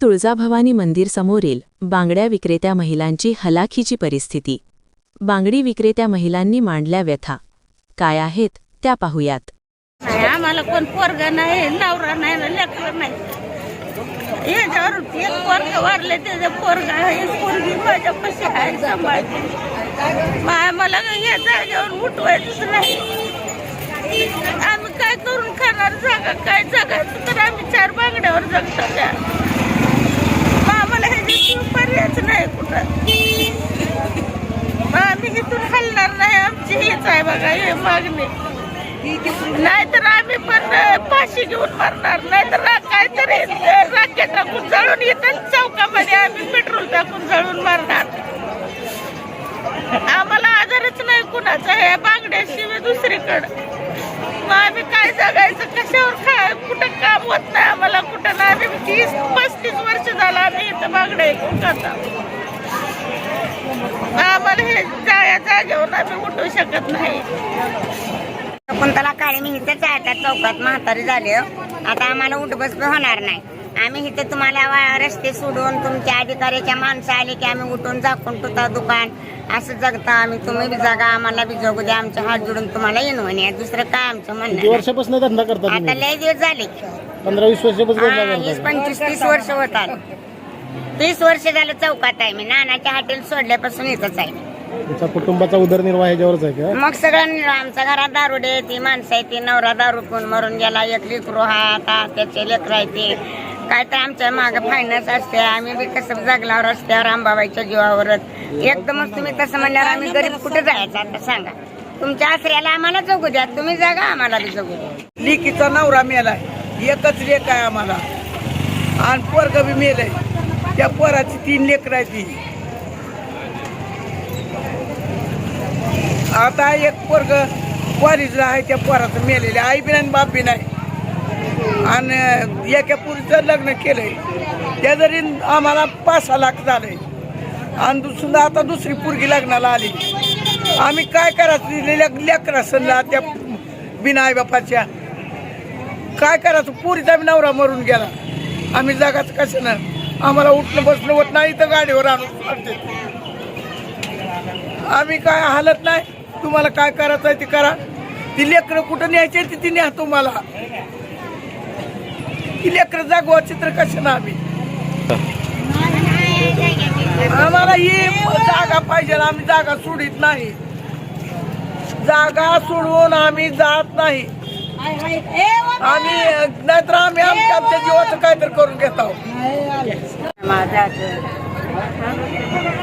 तुळजाभवानी मंदिर समोरील बांगड्या विक्रेत्या महिलांची हलाखीची परिस्थिती. बांगडी विक्रेत्या महिलांनी मांडल्या व्यथा. काय आहेत त्या पाहूयात. आम्हाला कोण पोरगा नाही, नवरा नाही, लेकर नाही. याच्यावर एक पोरग वारले, त्याचं पोरगा आहे, पोरगी माझ्यापाशी आहे सांभाळते. मला या जागेवर उठवायचंच नाही. आम्ही काय करून खाणार? जागा काय जगायचं तर आम्ही 4 बांगड्यावर जगतो त्या. आम्हाला ह्याची पर्यायच नाही कुठं. आम्ही इथून हलणार नाही. आमची हीच आहे बघा हे मागणी. नाहीतर आम्ही पण फाशी घेऊन मरणार, नाहीतर काहीतरी राखेत टाकून जळून येतात चौकामध्ये आम्ही पेट्रोल टाकून जळून मरणार. आम्हाला आधारच नाही कुणाचा या बांगड्याशिवाय दुसरीकडं. मग आम्ही काय जगायचं? कशावर काय? कुठं काम होत नाही आम्हाला, कुठं नाही. आम्ही 30-35 वर्ष झालं आम्ही इथं बांगड्या ऐकून खाता. आम्हाला हे जागेवर आम्ही उठवू शकत नाही. कोणताला काळी मी इथेच आहे त्या चौकात म्हातारी झाले. आता आम्हाला उठबस होणार नाही. आम्ही इथे तुम्हाला रस्ते सोडून तुमच्या अधिकाऱ्याच्या माणसं आले की आम्ही उठून झाकून ठेवता दुकान. असं जगता आम्ही. तुम्ही बी जागा, आम्हाला बी जगू द्या. आमचे हात जोडून तुम्हाला येऊन म्हणे. दुसरं काय आमचं म्हणणं? वर्षापासून धंदा करतात. आता लय दिवस झाले, 15-20 वर्षापासून. 20-25-30 वर्ष होतात. 30 वर्ष झालं चौकात आहे मी. नानाच्या हॉटेल सोडल्यापासून इथंच आहे. तुमचा कुटुंबाचा उदरनिर्वाह ह्याच्यावरच आहे का? मग सगळं आमच्या घरात दारुडे, ती माणसं आहे, ती नवरा दारू पिऊन मरून गेला. एक लेकरू हा, आता त्याचे लेकर आहे. ते काय तर आमच्या मागं फायनान्स असते. आम्ही बी कसं जगला रस्त्यावर अंबाबाईच्या जीवावरच. एकदमच तुम्ही तसं म्हणल्यावर आम्ही गरीब कुठे जायचं आता सांगा? तुमच्या आसऱ्याला आम्हाला जगू द्या, तुम्ही जागा, आम्हाला बी जगू द्या. लिकीचा नवरा मेलाय, एकच लेक आहे आम्हाला, आणि पोरग बी मेलय. त्या पोराची 3 लेकर आहे. ती आता एक पोरग कॉलेजला आहे, त्या पोराचं मेलेले. आई बी नाही, बाप बी नाही. आणि एका पुरीचं लग्न केलंय, त्या जरी आम्हाला 5-6 लाख झालंय. आणि सुद्धा आता दुसरी पोरगी लग्नाला आली. आम्ही काय करायचं? लेकरा सल्ला त्या बिना आई बापाच्या काय करायचं? पुरीचा बी नवरा मरून गेला. आम्ही जगाचं कसं ना? आम्हाला उठलं बसलं होत नाही तर गाडीवर आणून सोडते. आम्ही काय हालत नाही. तुम्हाला काय करायचं आहे ते करा. ती लेकरं कुठं न्यायची ती न्या तुम्हाला. ती लेकरं जागवा चित्र कसं ना? आम्हाला ही जागा पाहिजे. आम्ही जागा सोडित नाही. जागा सोडवून आम्ही जात नाही. आम्ही नाहीतर आम्ही आमच्या जीवाचं काहीतरी करून घेत आहोत.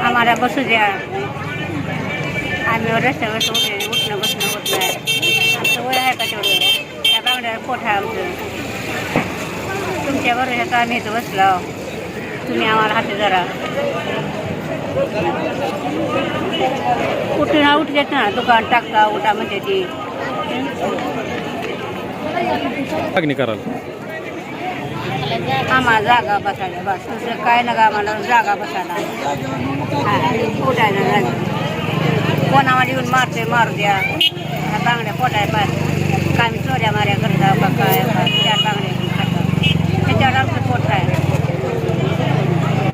आम्हाला बसू द्या. आम्ही रस्त्यावर उठणं बसणं होत नाही. आमचं वय आहे का तेवढं? त्या बांगड्यावर पोट आहे आमचं. तुमच्या बरोबर आम्ही इथं बसलो. तुम्ही आम्हाला हाती जरा उठून उठ देत ना. दुकान टाकता उठा म्हणते ती. मागणी कराल आम्हाला जागा बसायला बस. दुसरं काय नका आम्हाला जागा बसायला. उठायला जागा. कोण आम्हाला येऊन मारते मारू द्या. बांगड्या पोटाय पाहिजे. काय चोऱ्या माऱ्या करता काय 4 बांगड्या घेऊन खाता. त्याच्यावर आमचं पोट आहे.